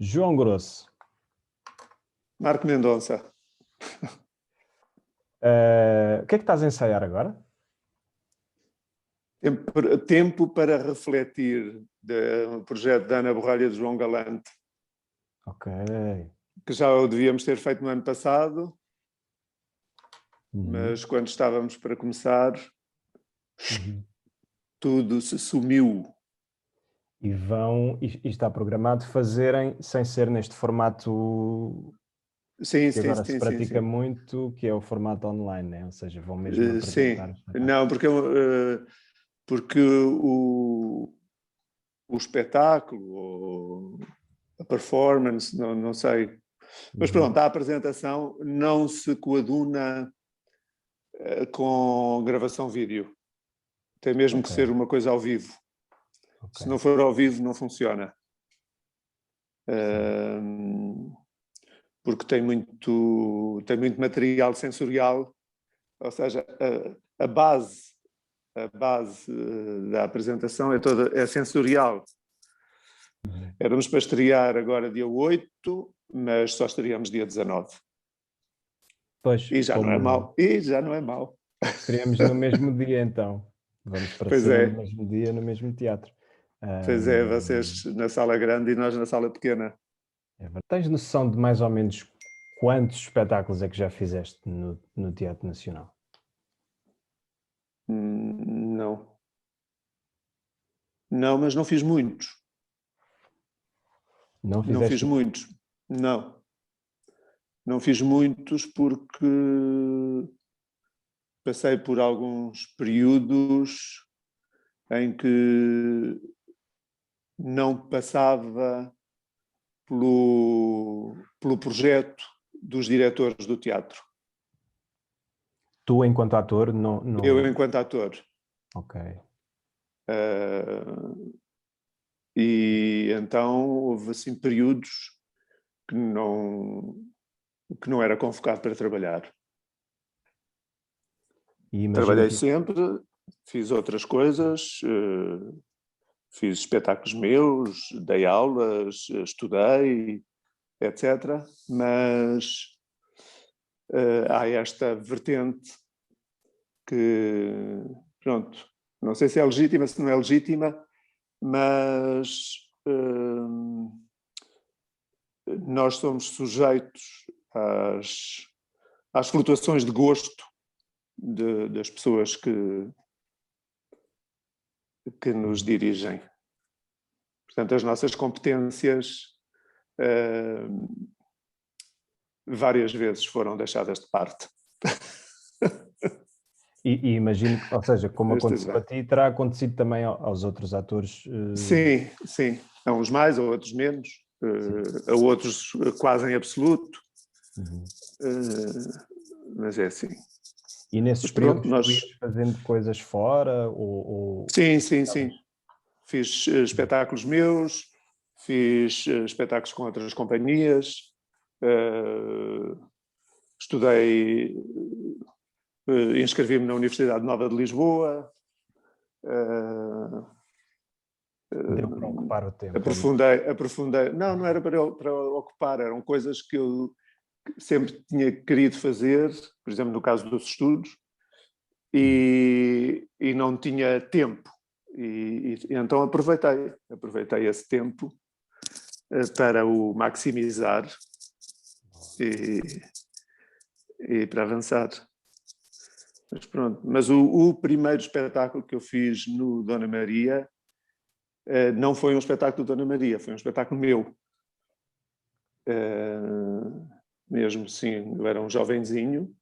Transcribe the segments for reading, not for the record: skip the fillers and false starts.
João Grosso. Marco Mendonça. O que é que estás a ensaiar agora? Tempo para refletir do projeto da Ana Borralha de João Galante. Ok. Que já o devíamos ter feito no ano passado, Uhum. mas quando estávamos para começar, tudo se sumiu. E está programado fazerem sem ser neste formato Sim, que agora se pratica sim. muito, que é o formato online, né? Ou seja, vão mesmo Sim, apresentar o espetáculo. não, porque o espetáculo, ou a performance, não sei. Mas pronto, a apresentação não se coaduna com gravação vídeo. Tem mesmo que ser uma coisa ao vivo. Se não for ao vivo, não funciona. Porque tem muito material sensorial, ou seja, a base da apresentação é sensorial. Éramos para estrear agora dia 8, mas só estaríamos dia 19. Pois, E já não é mau. Queríamos no mesmo dia, então. Vamos para Pois cima é. no mesmo dia, no mesmo teatro. Pois é, vocês na sala grande e nós na sala pequena. Tens noção de mais ou menos quantos espetáculos é que já fizeste no Teatro Nacional? Não. Não, mas não fiz muitos. Não fiz muitos. Não fiz muitos porque passei por alguns períodos em que não passava pelo projeto dos diretores do teatro. Tu, enquanto ator, não... Eu, enquanto ator. Ok. E então houve assim períodos que não era convocado para trabalhar. Trabalhei sempre, fiz outras coisas, fiz espetáculos meus, dei aulas, estudei, etc. Mas há esta vertente que, pronto, não sei se é legítima, se não é legítima, mas nós somos sujeitos às flutuações de gosto das pessoas que nos dirigem. Portanto, as nossas competências várias vezes foram deixadas de parte. E imagino, ou seja, como aconteceu a ti, terá acontecido também aos outros atores? Sim. A uns mais, a outros menos, a outros quase em absoluto. Mas é assim. E nesses períodos tu ias fazendo coisas fora? Sim. Fiz espetáculos meus, fiz espetáculos com outras companhias, estudei, inscrevi-me na Universidade Nova de Lisboa. Deu para ocupar o tempo. Aprofundei. Não era para ocupar, eram coisas que eu sempre tinha querido fazer, por exemplo, no caso dos estudos, e não tinha tempo. E então aproveitei esse tempo para o maximizar e para avançar. Mas pronto. Mas o primeiro espetáculo que eu fiz no Dona Maria não foi um espetáculo do Dona Maria, foi um espetáculo meu. Mesmo sim, eu era um jovenzinho,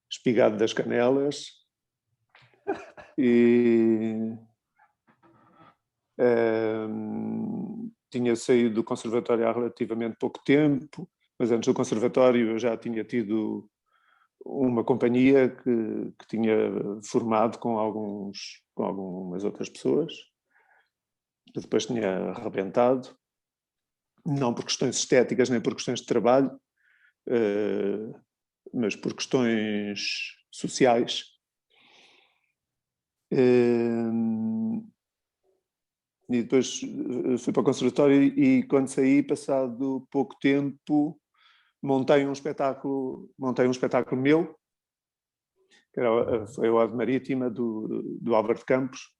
espigado das canelas, e tinha saído do conservatório há relativamente pouco tempo, mas antes do conservatório eu já tinha tido uma companhia que tinha formado com algumas outras pessoas, que depois tinha arrebentado, não por questões estéticas nem por questões de trabalho, mas por questões sociais. E depois fui para o conservatório e quando saí, passado pouco tempo, montei um espetáculo meu, que era, foi a Ode Marítima do Álvaro de Campos.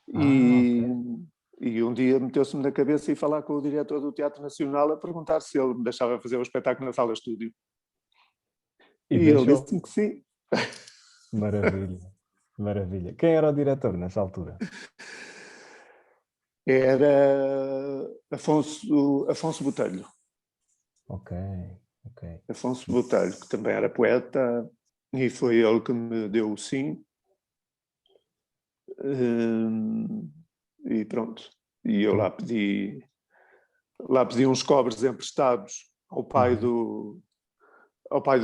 E, e um dia meteu-se-me na cabeça ir falar com o diretor do Teatro Nacional a perguntar se ele me deixava fazer o espetáculo na sala de estúdio. E E ele deixou. disse-me que sim. Maravilha, maravilha. Quem era o diretor nessa altura? Era Afonso Botelho. Ok, ok. Afonso Botelho, que também era poeta, e foi ele que me deu o sim. E pronto. E eu lá pedi uns cobres emprestados ao pai do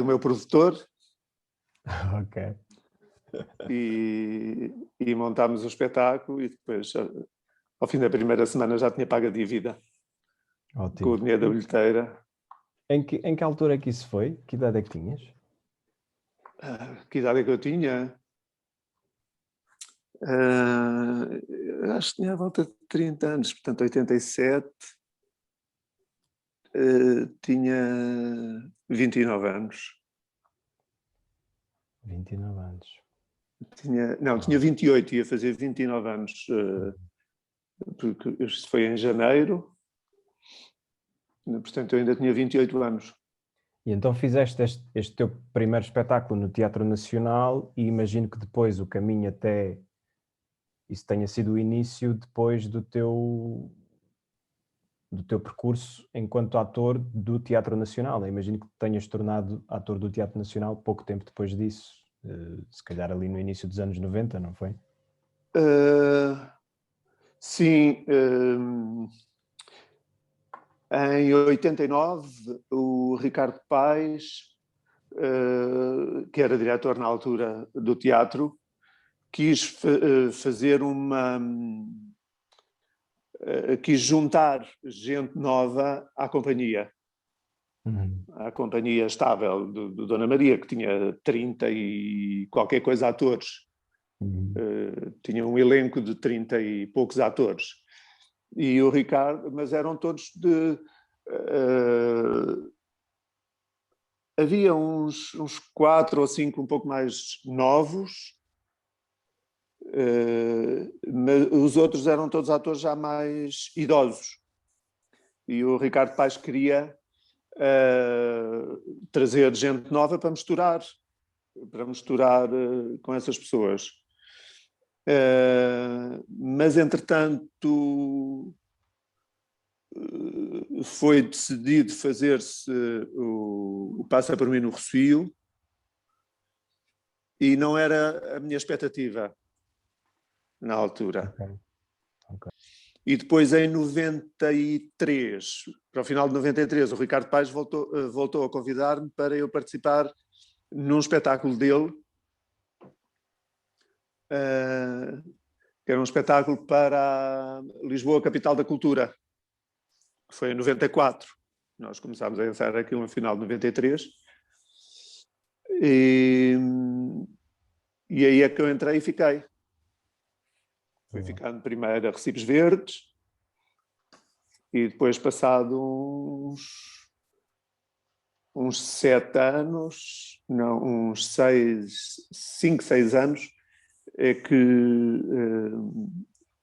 meu produtor. Ok. E montámos o espetáculo e depois, ao fim da primeira semana, já tinha pago a dívida com Ótimo. o dinheiro da bilheteira. Em que altura é que isso foi? Que idade é que tinhas? Que idade é que eu tinha? Acho que tinha à volta de 30 anos, portanto 87. Tinha 29 anos. 29 anos. Tinha 28, ia fazer 29 anos, porque isto foi em janeiro, portanto eu ainda tinha 28 anos. E então fizeste este teu primeiro espetáculo no Teatro Nacional e imagino que depois o caminho até isso tenha sido o início depois do teu percurso enquanto ator do Teatro Nacional. Eu imagino que tenhas tornado ator do Teatro Nacional pouco tempo depois disso, se calhar ali no início dos anos 90, não foi? Sim. Em 89, o Ricardo Paes, que era diretor na altura do teatro, quis fazer quis juntar gente nova à companhia. À companhia estável do Dona Maria, que tinha 30 e qualquer coisa atores. Tinha um elenco de 30 e poucos atores. E o Ricardo, mas eram todos de... havia uns 4 ou 5 um pouco mais novos, mas os outros eram todos atores já mais idosos. E o Ricardo Paes queria trazer gente nova para misturar com essas pessoas. Mas, entretanto, foi decidido fazer-se o Passa por Mim no Rossio e não era a minha expectativa na altura. Okay. E depois, em 93, para o final de 93, o Ricardo Paes voltou a convidar-me para eu participar num espetáculo dele, que era um espetáculo para Lisboa, capital da cultura. Foi em 94. Nós começámos a ensaiar aquilo no final de 93. E aí é que eu entrei e fiquei. Fui ficando primeiro a Recibos Verdes e depois, passado uns 7 anos, não, uns 5, 6 anos, é que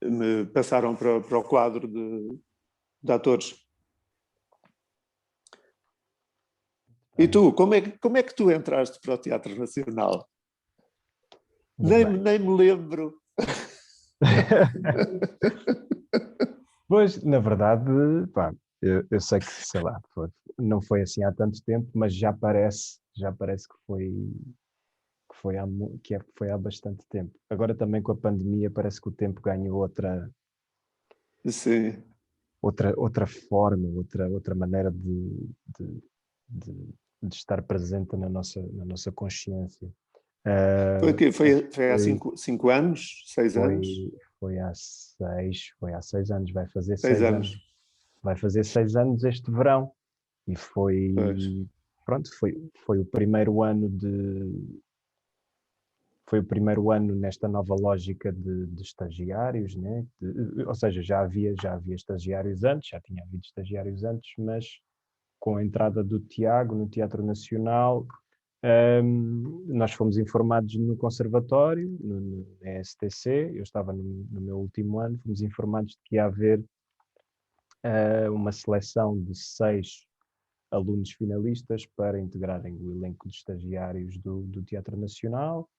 me passaram para o quadro de atores. E tu, como é que tu entraste para o Teatro Nacional? Nem me lembro. Pois, na verdade, pá, eu sei que, sei lá, não foi assim há tanto tempo, mas já parece que foi há bastante tempo. Agora também com a pandemia parece que o tempo ganhou Sim. outra forma, outra maneira de, de- de estar presente na nossa consciência. Foi há 5 anos, 6 anos? Foi, foi há 6 anos, 6 anos. vai fazer 6 anos este verão. E Pois. pronto, foi o primeiro ano foi o primeiro ano nesta nova lógica de estagiários, né? Ou seja, já havia estagiários antes, já tinha havido estagiários antes, mas com a entrada do Tiago no Teatro Nacional, nós fomos informados no conservatório, no STC, eu estava no meu último ano, fomos informados de que ia haver uma seleção de 6 alunos finalistas para integrarem o elenco de estagiários do Teatro Nacional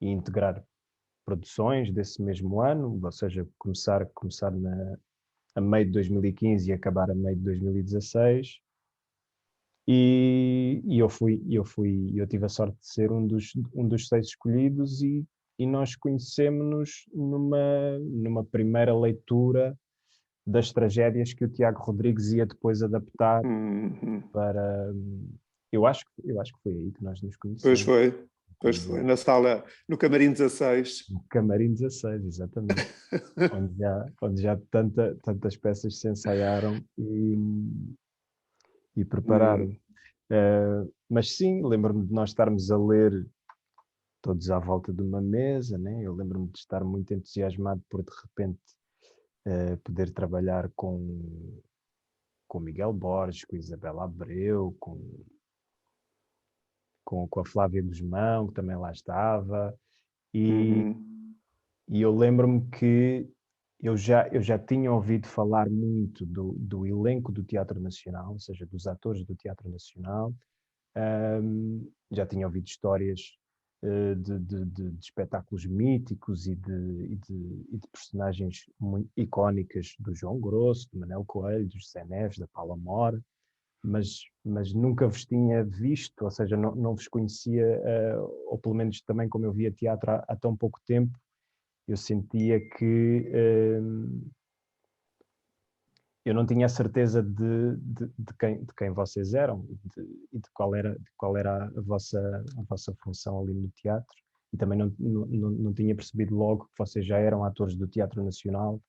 e integrar produções desse mesmo ano, ou seja, começar a meio de 2015 e acabar a meio de 2016. Eu tive a sorte de ser um dos 6 escolhidos e nós conhecemos-nos numa primeira leitura das tragédias que o Tiago Rodrigues ia depois adaptar para... Eu acho que foi aí que nós nos conhecemos. Pois foi, na sala, no Camarim 16. No Camarim 16, exatamente. onde já tantas peças se ensaiaram e prepararam. Mas sim, lembro-me de nós estarmos a ler todos à volta de uma mesa, né? Eu lembro-me de estar muito entusiasmado por, de repente, poder trabalhar com Miguel Borges, com Isabela Abreu, com a Flávia Guzmão, que também lá estava, e eu lembro-me que eu já tinha ouvido falar muito do elenco do Teatro Nacional, ou seja, dos atores do Teatro Nacional. Já tinha ouvido histórias de espetáculos míticos e de personagens muito icónicas do João Grosso, do Manel Coelho, do José Neves, da Paula Mora, mas nunca vos tinha visto, ou seja, não vos conhecia, ou pelo menos também como eu via teatro há tão pouco tempo, eu sentia que eu não tinha a certeza de quem vocês eram e de qual era a vossa função ali no teatro, e também não tinha percebido logo que vocês já eram atores do Teatro Nacional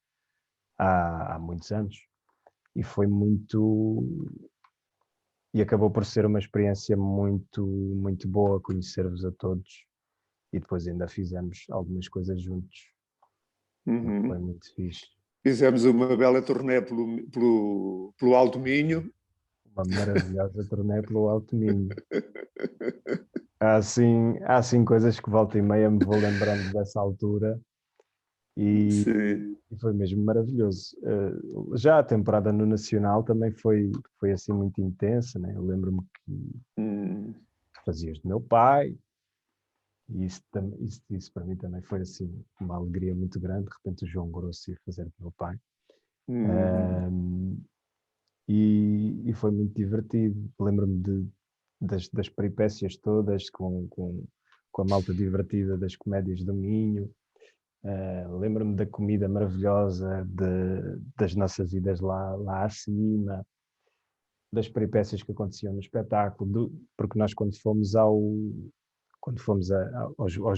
há muitos anos, e foi muito... E acabou por ser uma experiência muito, muito boa conhecer-vos a todos, e depois ainda fizemos algumas coisas juntos. Foi muito fixe. Fizemos uma bela turnê pelo Alto Minho. Uma maravilhosa turnê pelo Alto Minho. Há assim coisas que volta e meia me vou lembrando dessa altura e foi mesmo maravilhoso. Já a temporada no Nacional também foi assim muito intensa, né? Eu lembro-me que fazias de meu pai, e isso para mim também foi assim uma alegria muito grande. De repente o João Grosso ia fazer de meu pai. E foi muito divertido. Lembro-me das peripécias todas com a malta divertida das comédias do Minho. Lembro-me da comida maravilhosa, das nossas idas lá acima, das peripécias que aconteciam no espetáculo, porque nós quando fomos aos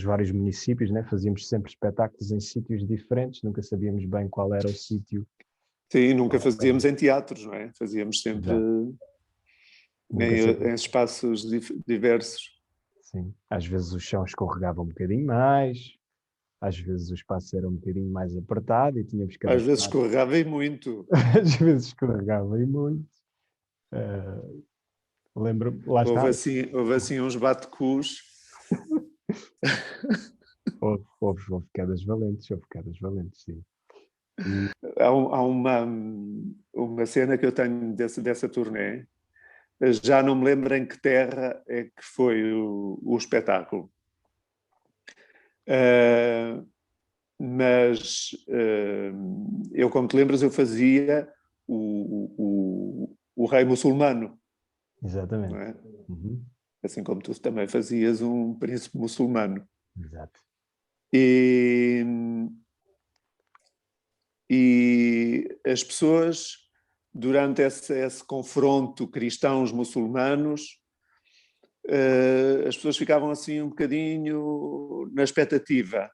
vários municípios, né, fazíamos sempre espetáculos em sítios diferentes, nunca sabíamos bem qual era o sítio. Sim, nunca fazíamos em teatros, não é? Fazíamos sempre em espaços diversos. Sim, às vezes o chão escorregava um bocadinho mais, às vezes o espaço era um bocadinho mais apertado e tínhamos que Às adaptar. vezes escorregava e muito. Às vezes escorregava e muito. Lembro, lá está. Houve assim uns bate-cus. Houve quedas valentes, sim. Há uma cena que eu tenho dessa turnê. Já não me lembro em que terra é que foi o espetáculo. Mas eu, como te lembras, eu fazia o rei muçulmano. Exatamente. Não é? Assim como tu também fazias um príncipe muçulmano. Exato. E as pessoas, durante esse confronto cristãos-muçulmanos, as pessoas ficavam assim um bocadinho na expectativa.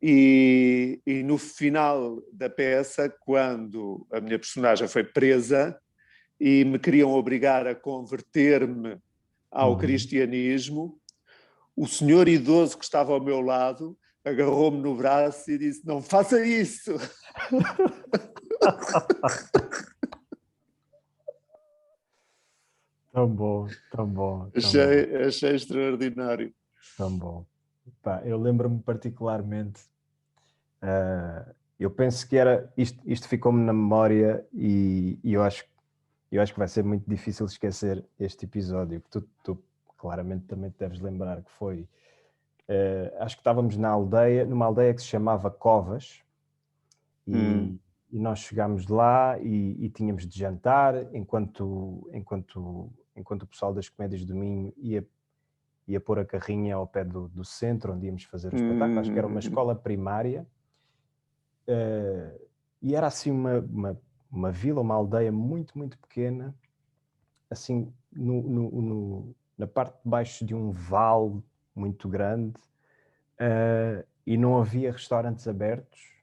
E no final da peça, quando a minha personagem foi presa e me queriam obrigar a converter-me ao cristianismo, o senhor idoso que estava ao meu lado agarrou-me no braço e disse: não faça isso. Tão bom, tão bom, tão bom, Achei extraordinário. tão bom. Pá, eu lembro-me particularmente, eu penso que era, isto ficou-me na memória e eu acho que vai ser muito difícil esquecer este episódio, que tu claramente também te deves lembrar que foi, acho que estávamos numa aldeia que se chamava Covas, e nós chegámos lá e tínhamos de jantar, enquanto o pessoal das Comédias do Minho ia pôr a carrinha ao pé do centro, onde íamos fazer o espetáculo. Acho que era uma escola primária, e era assim uma vila, uma aldeia muito, muito pequena, assim, na parte de baixo de um vale muito grande, e não havia restaurantes abertos,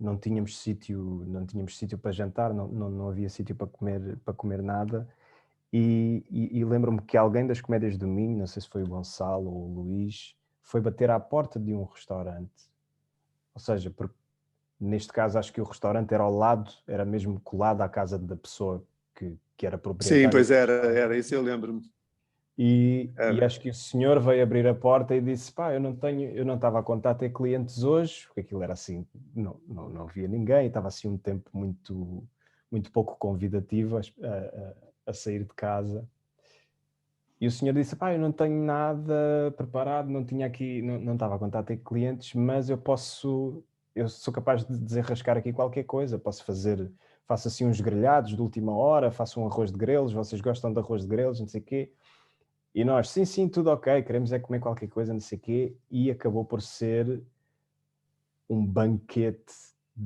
não tínhamos sítio para jantar, não havia sítio para comer nada, e lembro-me que alguém das Comédias do Minho, não sei se foi o Gonçalo ou o Luís, foi bater à porta de um restaurante, ou seja, porque neste caso acho que o restaurante era ao lado, era mesmo colado à casa da pessoa que era Sim, proprietária. pois era isso, eu lembro-me. E acho que o senhor veio abrir a porta e disse: pá, eu não estava a contar ter clientes hoje, porque aquilo era assim, não havia ninguém, estava assim um tempo muito, muito pouco convidativo a sair de casa. E o senhor disse: pá, eu não tenho nada preparado, não tinha aqui, não estava a contar ter clientes, mas eu sou capaz de desenrascar aqui qualquer coisa, faço assim uns grelhados de última hora, faço um arroz de grelos, vocês gostam de arroz de grelos, não sei o quê. E nós, sim, tudo ok, queremos é comer qualquer coisa, não sei o quê, e acabou por ser um banquete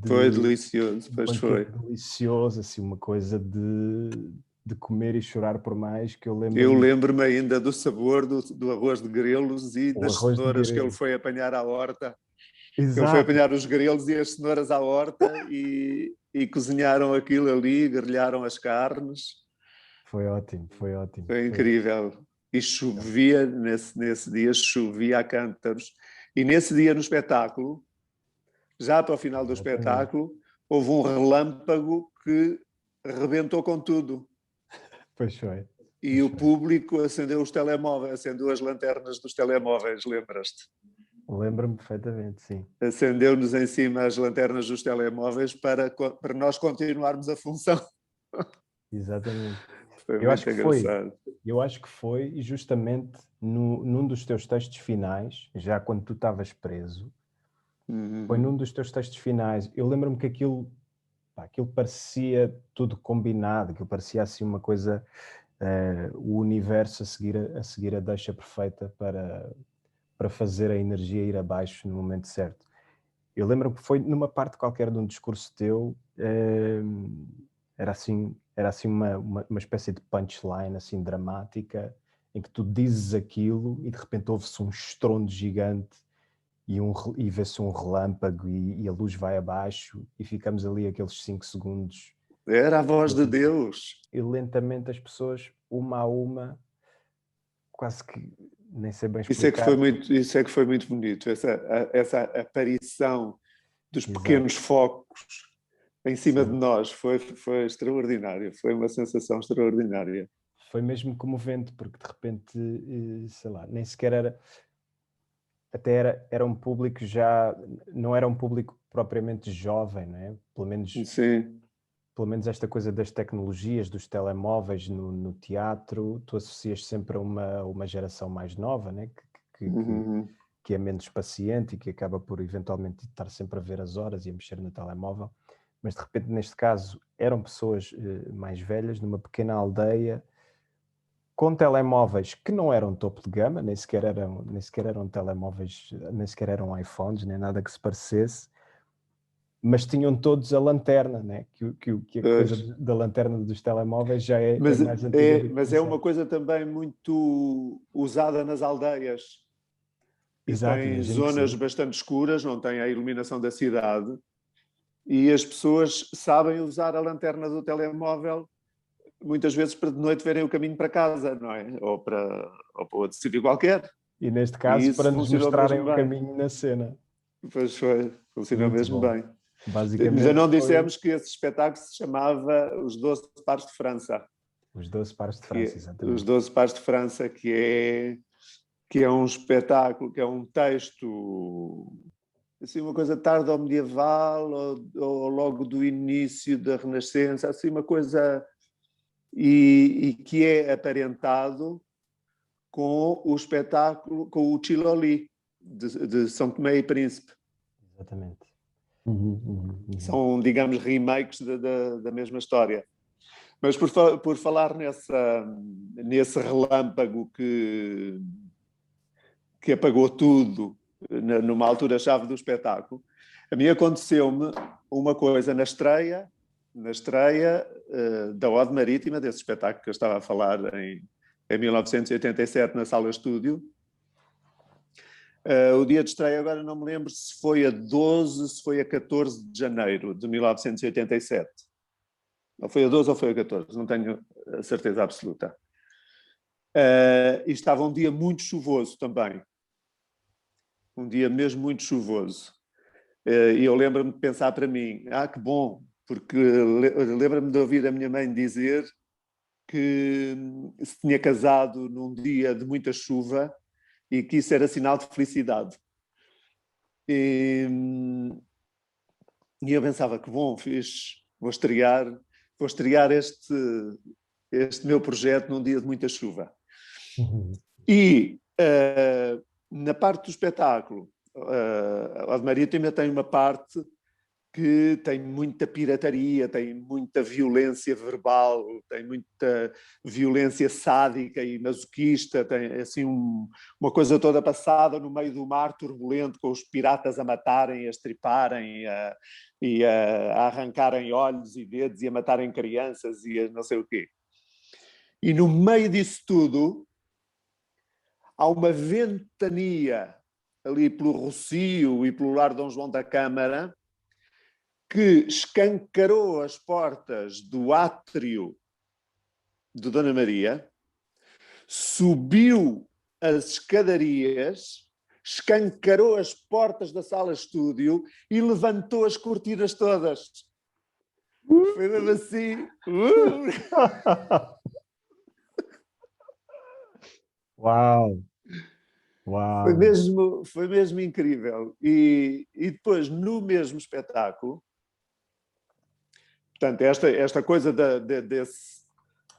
Foi delicioso, pois foi. delicioso, assim, uma coisa de comer e chorar por mais, que eu Eu lembro-me. lembro-me ainda do sabor do arroz de grelos e O das arroz de cenouras que ele grelo. foi apanhar à horta. Ele foi Exato. apanhar os grelos e as cenouras à horta e cozinharam aquilo ali, grelharam as carnes. Foi ótimo, foi ótimo. Foi incrível. E chovia, nesse dia, chovia a cântaros. E nesse dia no espetáculo, já para o final do Exatamente. espetáculo, houve um relâmpago que rebentou com tudo. Pois foi. E o público acendeu os telemóveis, acendeu as lanternas dos telemóveis, lembras-te? Lembro-me perfeitamente, sim. Acendeu-nos em cima as lanternas dos telemóveis para nós continuarmos a função. Exatamente. Foi Eu acho muito que foi, engraçado. e justamente num dos teus textos finais, já quando tu estavas preso, foi num dos teus textos finais. Eu lembro-me que aquilo parecia tudo combinado, aquilo parecia assim uma coisa, o universo a seguir a deixa perfeita para fazer a energia ir abaixo no momento certo. Eu lembro que foi numa parte qualquer de um discurso teu, era assim uma espécie de punchline assim dramática, em que tu dizes aquilo e de repente ouve-se um estrondo gigante e vê-se um relâmpago e a luz vai abaixo e ficamos ali aqueles 5 segundos. Era a voz de Deus. E lentamente as pessoas, uma a uma, quase que nem sei bem explicar. Isso é que foi muito bonito, essa aparição dos Exato. pequenos focos em cima de Sim. nós foi extraordinário, foi uma sensação extraordinária. Foi mesmo comovente, porque de repente, sei lá, nem sequer era, até era um público já, não era um público propriamente jovem, não é? Sim. Pelo menos esta coisa das tecnologias, dos telemóveis no teatro, tu associas sempre a uma geração mais nova, né? Que é menos paciente e que acaba por eventualmente estar sempre a ver as horas e a mexer no telemóvel. Mas de repente, neste caso, eram pessoas mais velhas, numa pequena aldeia, com telemóveis que não eram topo de gama, nem sequer eram telemóveis, nem sequer eram iPhones, nem nada que se parecesse, mas tinham todos a lanterna, né? Que a coisa da lanterna dos telemóveis já é mais antiga do que mas é uma pensamos. coisa também muito usada nas aldeias. E Exato, tem imagino que zonas sim. bastante escuras, não tem a iluminação da cidade, e as pessoas sabem usar a lanterna do telemóvel muitas vezes para de noite verem o caminho para casa, não é? Ou para outro sítio qualquer. E neste E caso, isso para nos funcionou mostrarem mesmo um bem. caminho na cena. Pois foi, funcionou Muito mesmo bom. bem. Basicamente Ainda não foi dissemos que esse espetáculo se chamava Os 12 Pares de França. Os 12 Pares de França, exatamente. Os 12 Pares de França, que é um espetáculo, que é um texto, assim, uma coisa tardo-medieval ou logo do início da Renascença, assim, uma coisa... E que é aparentado com o espetáculo, com o Chiloli, de São Tomé e Príncipe. Exatamente. São, digamos, remakes da mesma história. Mas por falar nesse relâmpago que apagou tudo numa altura-chave do espetáculo, a mim aconteceu-me uma coisa na estreia da Ode Marítima, desse espetáculo que eu estava a falar em 1987 na Sala Estúdio. O dia de estreia, agora não me lembro se foi a 12, se foi a 14 de janeiro de 1987. Ou foi a 12 ou foi a 14, não tenho a certeza absoluta. E estava um dia muito chuvoso também. Um dia mesmo muito chuvoso. E eu lembro-me de pensar para mim, que bom, porque lembro-me de ouvir a minha mãe dizer que se tinha casado num dia de muita chuva e que isso era sinal de felicidade. E eu pensava, que bom, vou estrear este meu projeto num dia de muita chuva. E na parte do espetáculo, a Ode Marítima tem uma parte que tem muita pirataria, tem muita violência verbal, tem muita violência sádica e masoquista, tem assim uma coisa toda passada no meio do mar turbulento, com os piratas a matarem, a estriparem e a arrancarem olhos e dedos e a matarem crianças e a não sei o quê. E no meio disso tudo há uma ventania ali pelo Rocio e pelo Lar Dom João da Câmara que escancarou as portas do átrio de Dona Maria, subiu as escadarias, escancarou as portas da sala estúdio e levantou as cortinas todas. Foi mesmo assim. Uau! Uau! Foi mesmo incrível. E depois, no mesmo espetáculo, portanto, esta coisa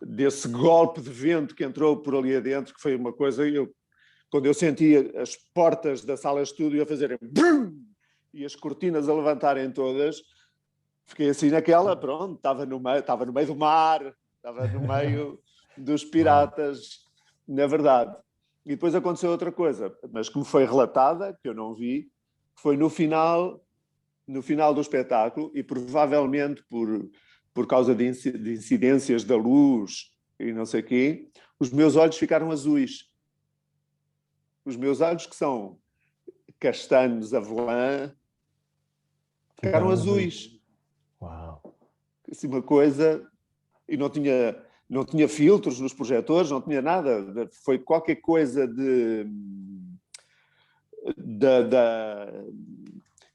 desse golpe de vento que entrou por ali adentro, que foi uma coisa... Quando eu sentia as portas da sala estúdio a fazerem... Brum! E as cortinas a levantarem todas, fiquei assim naquela, pronto, estava no meio do mar, estava no meio dos piratas, na verdade. E depois aconteceu outra coisa, mas que me foi relatada, que eu não vi, que foi no final do espetáculo, e provavelmente por causa de incidências da luz e não sei o quê, os meus olhos ficaram azuis. Os meus olhos, que são castanhos avelã, ficaram azuis. Uau! Assim, uma coisa... E não tinha filtros nos projetores, não tinha nada. Foi qualquer coisa da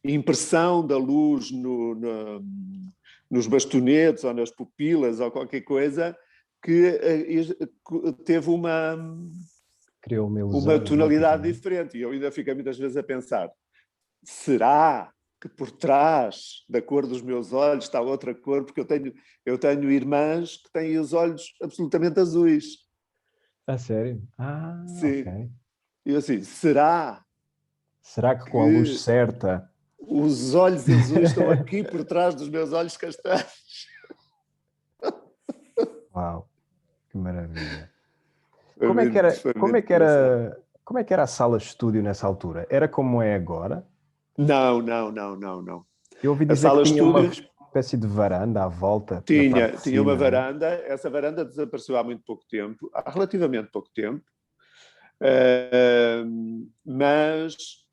impressão da luz nos bastonetes ou nas pupilas ou qualquer coisa que teve Criou uma uma ilusão tonalidade óptica, diferente. E eu ainda fico muitas vezes a pensar, será que por trás da cor dos meus olhos está outra cor? Porque eu tenho irmãs que têm os olhos absolutamente azuis. A sério? Sim. Ok. E assim, será que com a luz certa... os olhos azuis estão aqui por trás dos meus olhos castanhos? Uau, que maravilha. Foi Como é que era, muito como é que engraçado. era, como é que era a sala estúdio nessa altura? Era como é agora? Não. Eu ouvi A dizer que sala tinha uma estúdio espécie de varanda à volta, na parte de tinha uma cima, não é? varanda. Essa varanda desapareceu há muito pouco tempo, há relativamente pouco tempo. Mas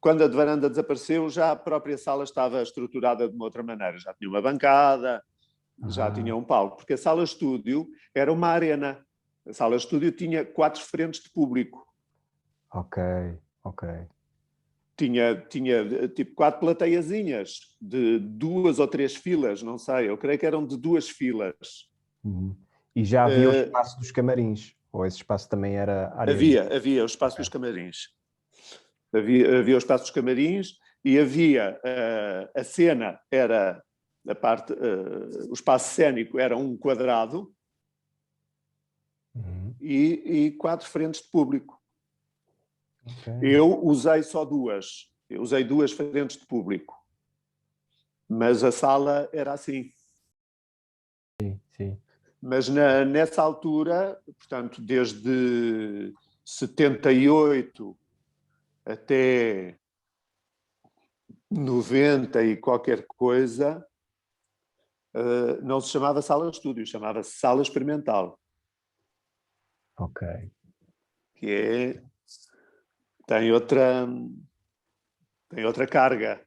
quando a varanda desapareceu, já a própria sala estava estruturada de uma outra maneira. Já tinha uma bancada, já tinha um palco, porque a sala estúdio era uma arena. A sala de estúdio tinha 4 frentes de público. Ok. Tinha tipo 4 plateiazinhas de 2 ou 3 filas, não sei, eu creio que eram de 2 filas. Uhum. E já havia o espaço dos camarins? Ou esse espaço também era área? Havia o espaço dos camarins. Havia o espaço dos camarins e havia a cena, era a parte, o espaço cênico era um quadrado e 4 frentes de público. Okay. Eu usei só 2. Eu usei 2 frentes de público. Mas a sala era assim. Sim. Mas nessa altura, portanto, desde 78 até 90 e qualquer coisa, não se chamava sala de estúdio, chamava-se sala experimental. Ok. Que tem outra carga.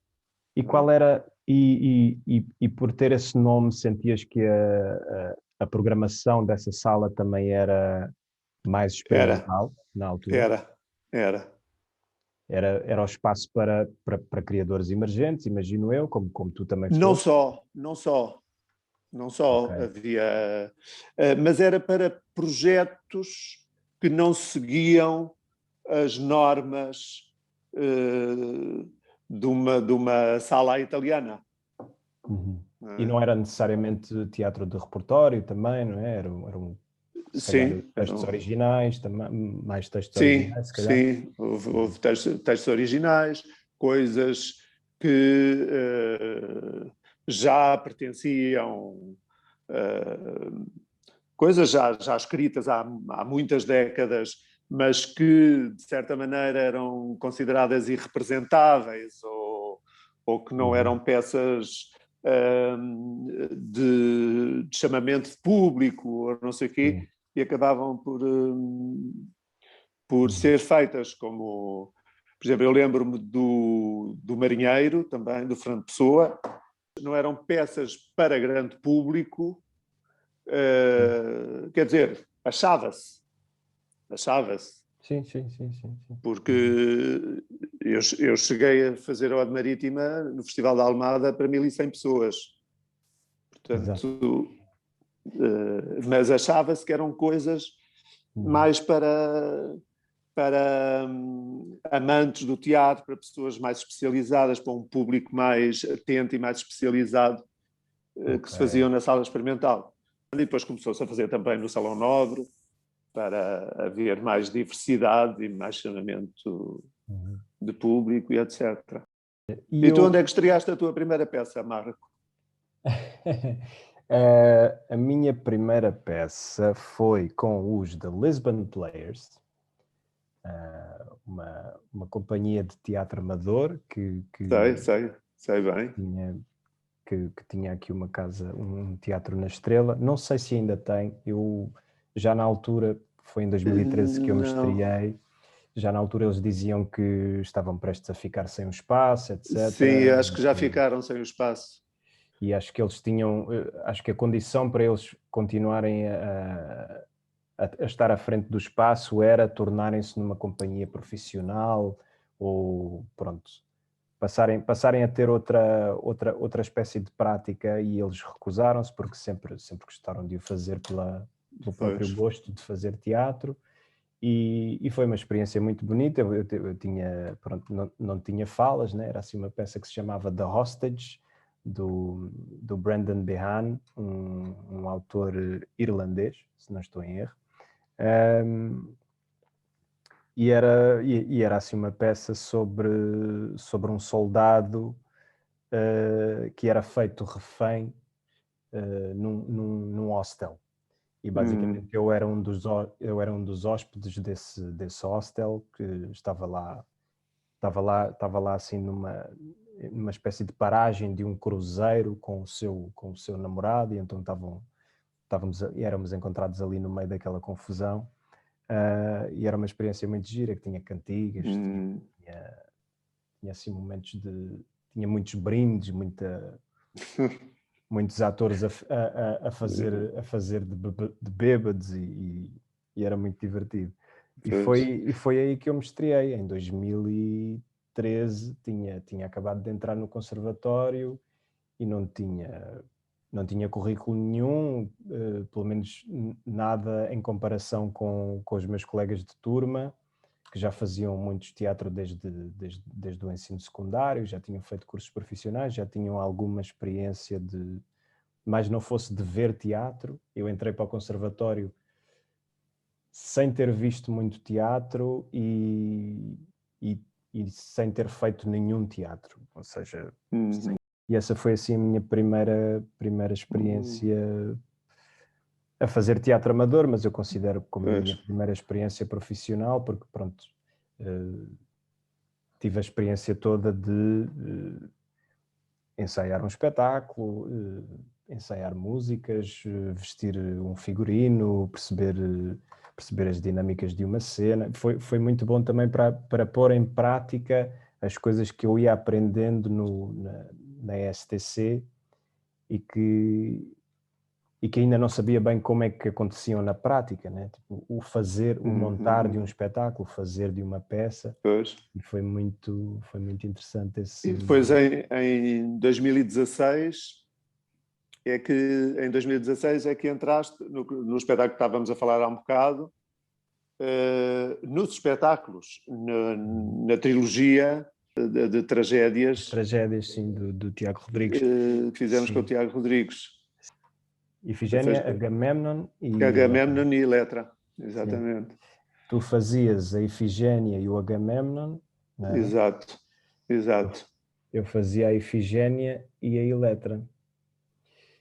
E qual era, e por ter esse nome, sentias que a programação dessa sala também era mais experimental na altura? Era. Era o espaço para criadores emergentes, imagino eu, como tu também foste? Não só Ok. havia, mas era para projetos que não seguiam as normas de uma sala italiana. Uhum. Não E é? não era necessariamente teatro de repertório também, não é? Se calhar Sim, textos originais, também, mais textos sim, originais, se calhar. sim. Houve textos originais, coisas que já pertenciam, coisas já escritas há muitas décadas, mas que, de certa maneira, eram consideradas irrepresentáveis ou que não eram peças de chamamento de público, ou não sei o quê, Sim. e acabavam por ser feitas como... Por exemplo, eu lembro-me do Marinheiro, também, do Fernando Pessoa. Não eram peças para grande público, quer dizer, achava-se. Sim. Porque eu cheguei a fazer a Ode Marítima no Festival da Almada para 1.100 pessoas. Exato. Portanto, mas achava-se que eram coisas mais para amantes do teatro, para pessoas mais especializadas, para um público mais atento e mais especializado, que se faziam na sala experimental. E depois começou-se a fazer também no Salão Nobre, para haver mais diversidade e mais chamamento de público e etc. E tu onde é que estreaste a tua primeira peça, Marco? A minha primeira peça foi com os The Lisbon Players, uma companhia de teatro amador que Sei bem. Que tinha aqui uma casa, um teatro na Estrela. Não sei se ainda tem. Eu já na altura, foi em 2013 que eu me estreiei. Já na altura eles diziam que estavam prestes a ficar sem um espaço, etc. Sim, acho que já ficaram sem o espaço. E acho que eles tinham, acho que a condição para eles continuarem a estar à frente do espaço era tornarem-se numa companhia profissional ou, pronto, passarem a ter outra espécie de prática, e eles recusaram-se porque sempre gostaram de o fazer pelo próprio gosto de fazer teatro. E foi uma experiência muito bonita. Eu tinha, pronto, não tinha falas, né? Era assim uma peça que se chamava The Hostage, do Brendan Behan, um autor irlandês, se não estou em erro. E era assim uma peça sobre um soldado que era feito refém num hostel. E basicamente eu era um dos hóspedes desse hostel, que estava lá assim numa espécie de paragem de um cruzeiro com o seu namorado, e então éramos encontrados ali no meio daquela confusão. E era uma experiência muito gira, que tinha cantigas, tinha assim momentos tinha muitos brindes, muitos atores a fazer de bêbados, e e era muito divertido. E Pois. foi aí que eu me estreiei, em 2013, tinha acabado de entrar no conservatório e não tinha currículo nenhum, pelo menos nada em comparação com os meus colegas de turma, que já faziam muitos teatro desde o ensino secundário, já tinham feito cursos profissionais, já tinham alguma experiência mas não fosse de ver teatro. Eu entrei para o conservatório sem ter visto muito teatro e sem ter feito nenhum teatro, ou seja, e essa foi assim a minha primeira experiência a fazer teatro amador, mas eu considero como a minha primeira experiência profissional, porque pronto, tive a experiência toda de ensaiar um espetáculo, ensaiar músicas, vestir um figurino, perceber as dinâmicas de uma cena. Foi muito bom também para pôr em prática as coisas que eu ia aprendendo na STC e que ainda não sabia bem como é que aconteciam na prática, né? Tipo, o montar de um espetáculo, fazer de uma peça. Pois. E foi muito interessante esse... E depois em 2016 é que entraste no espetáculo que estávamos a falar há um bocado, nos espetáculos, na trilogia de tragédias. Tragédias, sim, do Tiago Rodrigues. Que fizemos sim. com o Tiago Rodrigues. Ifigénia, Agamemnon e Agamemnon e Eletra, exatamente. Sim. Tu fazias a Ifigénia e o Agamemnon, não é? Exato, exato. Eu fazia a Ifigénia e a Eletra.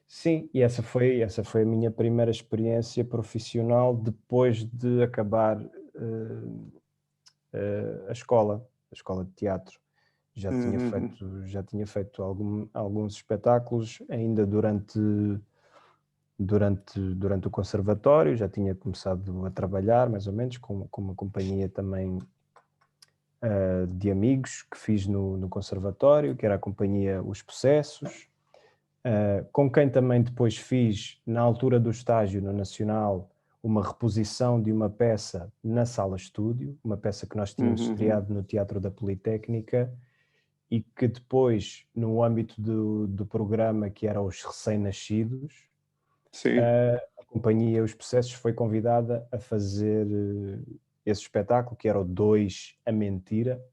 Sim, e essa foi a minha primeira experiência profissional depois de acabar a escola de teatro. Já tinha feito alguns espetáculos ainda durante o conservatório, já tinha começado a trabalhar mais ou menos com uma companhia também de amigos que fiz no conservatório, que era a companhia Os Processos, com quem também depois fiz, na altura do estágio no Nacional, uma reposição de uma peça na sala estúdio, uma peça que nós tínhamos estreado no Teatro da Politécnica e que depois, no âmbito do programa que era Os Recém-Nascidos, a companhia Os Processos foi convidada a fazer esse espetáculo, que era o 2 A Mentira,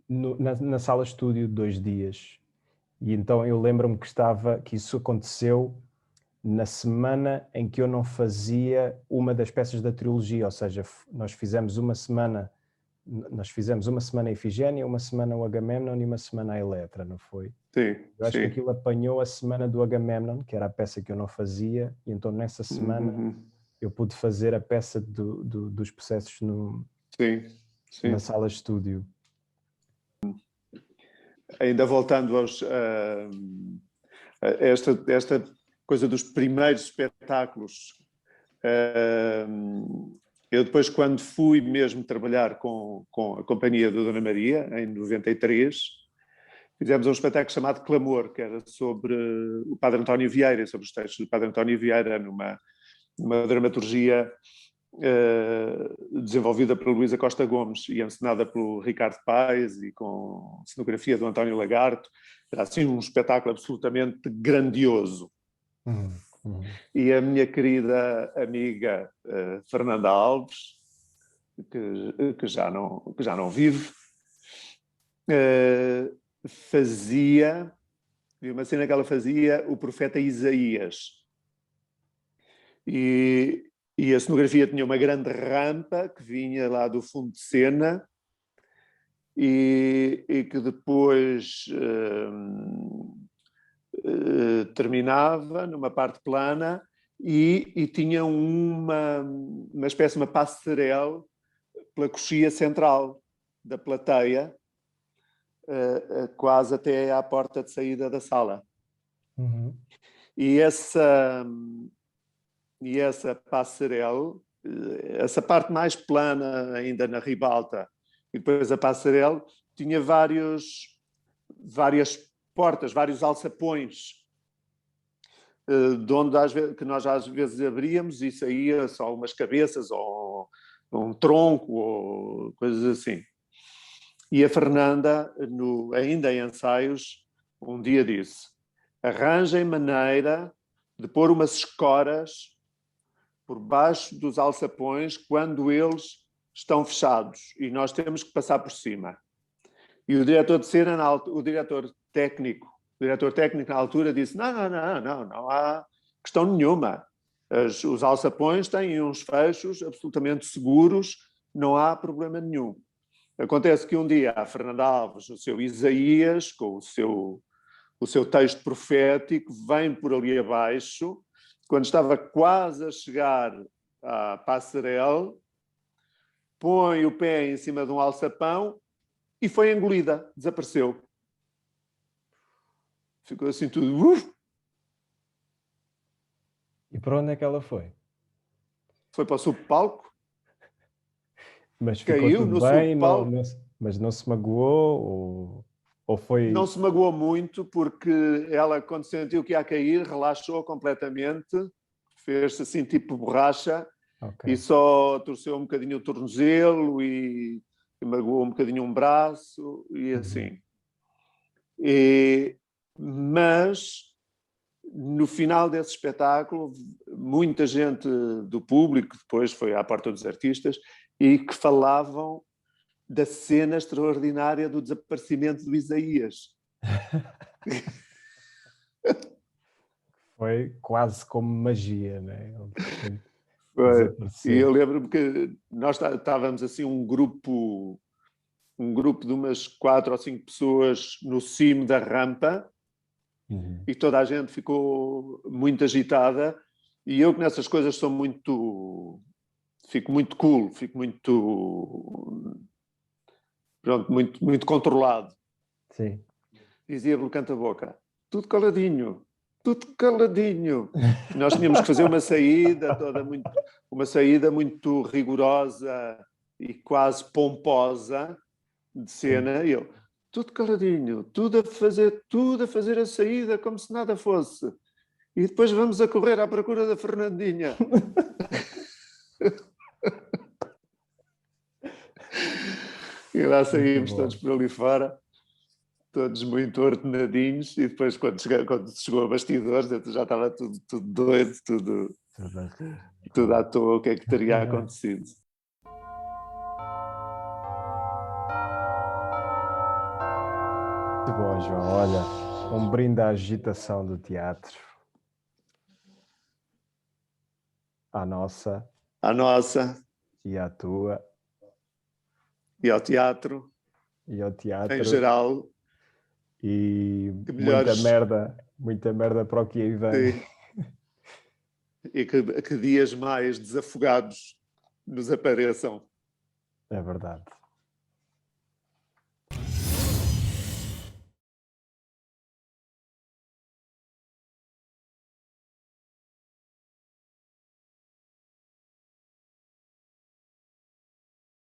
na sala estúdio de 2 dias. E então eu lembro-me que isso aconteceu na semana em que eu não fazia uma das peças da trilogia, ou seja, nós fizemos uma semana a Ifigénia, uma semana o Agamemnon e uma semana a Eletra, não foi? Sim, eu acho que aquilo apanhou a semana do Agamemnon, que era a peça que eu não fazia, e então nessa semana eu pude fazer a peça dos processos na sala estúdio. Ainda voltando a esta coisa dos primeiros espetáculos, eu depois, quando fui mesmo trabalhar com a companhia da Dona Maria, em 93, fizemos um espetáculo chamado Clamor, que era sobre o Padre António Vieira, sobre os textos do Padre António Vieira, numa dramaturgia desenvolvida por Luísa Costa Gomes e encenada pelo Ricardo Paes e com cenografia do António Lagarto. Era assim um espetáculo absolutamente grandioso. E a minha querida amiga Fernanda Alves, que já não vive, fazia uma cena que ela fazia, o profeta Isaías. E a cenografia tinha uma grande rampa que vinha lá do fundo de cena e que depois terminava numa parte plana e tinha uma espécie de uma passarela pela coxia central da plateia, quase até à porta de saída da sala. E essa passarela, essa parte mais plana ainda na ribalta, e depois a passarela, tinha várias portas, vários alçapões, de onde às vezes, que nós às vezes abríamos e saía só umas cabeças ou um tronco ou coisas assim. E a Fernanda, ainda em ensaios, um dia disse: arranjem maneira de pôr umas escoras por baixo dos alçapões quando eles estão fechados e nós temos que passar por cima. E o diretor de cena, o diretor técnico na altura disse: não há questão nenhuma. Os alçapões têm uns fechos absolutamente seguros, não há problema nenhum. Acontece que um dia a Fernanda Alves, o seu Isaías, com o seu texto profético, vem por ali abaixo, quando estava quase a chegar à passarela, põe o pé em cima de um alçapão e foi engolida, desapareceu. Ficou assim tudo... E para onde é que ela foi? Foi para o subpalco. Mas ficou Caiu tudo no bem, subpalco. mas não se magoou? Ou foi... Não se magoou muito, porque ela, quando sentiu que ia cair, relaxou completamente, fez-se assim tipo borracha, okay. E só torceu um bocadinho o tornozelo e magoou um bocadinho um braço e assim. Mas, no final desse espetáculo, muita gente do público, depois foi à porta dos artistas, e que falavam da cena extraordinária do desaparecimento do Isaías. Foi quase como magia, né? E eu lembro-me que nós estávamos assim um grupo de umas 4 ou 5 pessoas no cimo da rampa e toda a gente ficou muito agitada, e eu que nessas coisas fico muito cool, fico muito controlado. Sim. Dizia pelo canto-boca: tudo caladinho. Nós tínhamos que fazer uma saída muito rigorosa e quase pomposa de cena. E eu: tudo caladinho, tudo a fazer a saída como se nada fosse. E depois vamos a correr à procura da Fernandinha. E lá saímos todos por ali fora, todos muito ordenadinhos, e depois quando chegou a bastidores, já estava tudo doido, tudo à toa, o que é que teria acontecido. Muito bom, João. Olha, um brinde à agitação do teatro. À nossa. E à tua. E ao teatro. Em geral. E muita merda para o que aí vem. E que dias mais desafogados nos apareçam. É verdade.